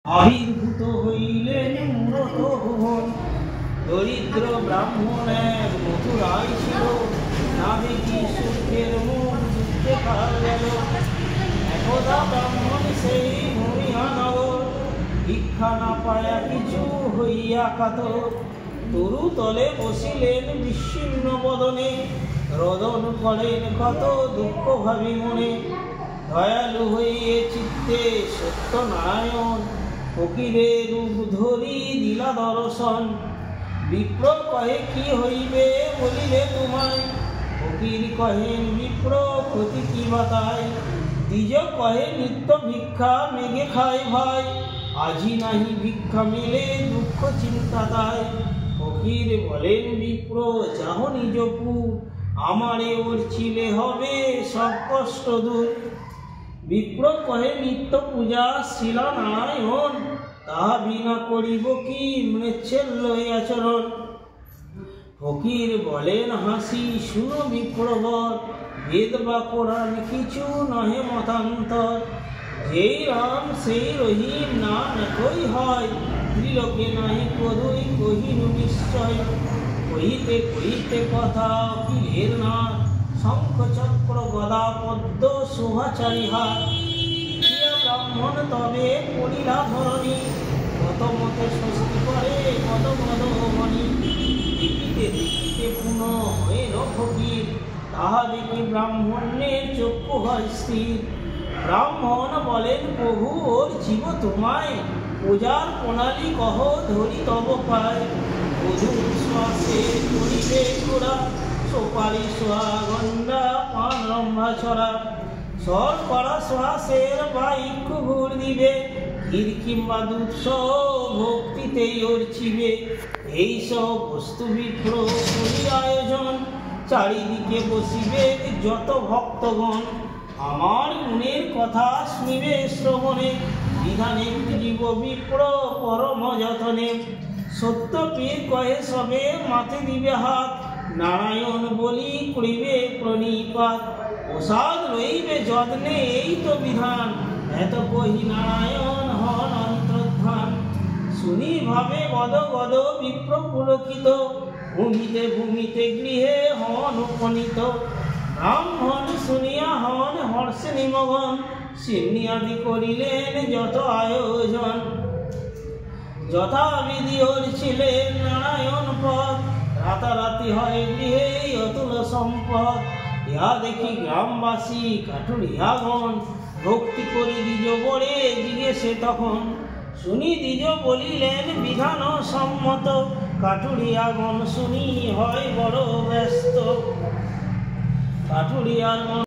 আবির্ভূত হইলেন মূলত ভুবন। দরিদ্র ব্রাহ্মণ এক মথুরায় ছিল, না দেখি সুখের মুখ দুঃখে কাল গেল। একদা ব্রাহ্মণ সেই মহিয়ানগর, ভিক্ষা না পায়া কিছু হইয়া কাতর। তরু তলে বসিলেন বিচ্ছিন্ন বদনে, রোদন করেন কত দুঃখ ভাবি মনে। দয়ালু হইয়ে চিত্তে সত্যনারায়ণ, ফকিরের রূপ ধরি দিলা দর্শন। বিপ্র কহে কি হইবে বলিলে তোমায়, ফকির কহেন বিপ্র ক্ষতি কি বাতায়। দ্বিজ কহে নিত্য ভিক্ষা মেঘে খায় ভাই, আজি নাহি ভিক্ষা মেলে দুঃখ চিন্তা তাই। ফকির বলেন বিপ্র যাহ নিজপুর, আমারে ওর ছিলে হবে সব কষ্ট দূর। বিপ্র কহে নিত্য পূজা শিলা নারায়ণ, তাহা বিনা করিব কি মৃচ্ছেল লই আচরণ। ফকির বলেন হাসি শুনো বিপ্রবর, বেদ বা কোরআন কিছু নহে মতান্তর। যেই রাম সেই রহিম নাম একই হয়, ত্রিলোকে নাহি কদই কহিনু নিশ্চয়। কহিতে কহিতে কথা অখিলের নাথ, শঙ্খ চক্র গদা পদ্ম শোভাচারী হাত। ব্রাহ্মণ তবে পড়িলা ধরণী, কত মতে স্বস্তি করে কত মদমণি। দেখিতে দেখিতে পুনঃ হইল ফকির, তাহা দেখি ব্রাহ্মণের চক্ষু হয় স্থির। ব্রাহ্মণ বলেন প্রভু ওর জীব তোমায়, পূজার প্রণালী কহ ধরি তব পায়। মধুর শ্বাসে করিবে গোড়া, সোপারি সোয়া গন্ডা পান রম্ভা ছড়া। সর করা শ্বাসের বাইক ঘুর দিবে, ক্ষীর কিংবা দুধ ভক্তিতেই অর্চিবে। এইসব বস্তু বিপ্র করি আয়োজন, চারিদিকে বসিবে যত ভক্তগণ। আমার গুণের কথা শুনিবে শ্রবণে, বিধানে জীব বিপ্র পরম যতনে। সত্য পীর কহে সবে মাথে দিবে হাত, নারায়ণ বলি করিবে প্রণিপাত। প্রসাদ লইবে যত্নে এই তো বিধান, এত কহি নারায়ণ হন অন্তর্ধান। শুনি ভাবে গদ গদ বিপ্র পুলকিত, ভূমিতে ভূমিতে গৃহে হন উপনীত। ব্রাহ্মণ শুনিয়া হন হর্ষে নিমগন, সিন্নি করিলেন যত আয়োজন। যথাবিধি ছিলেন নারায়ণ পদ, রাতারাতি হয় গৃহে অতুল সম্পদ। ইহা দেখি গ্রামবাসী কাঠুরিয়াগণ, ভক্তি করি দ্বিজ বড়ে জিজ্ঞেসে তখন। শুনি দ্বিজ বলিলেন বিধান সম্মত, কাঠুরিয়াগণ শুনি হয় বড় ব্যস্ত। কাঠুরিয়াগণ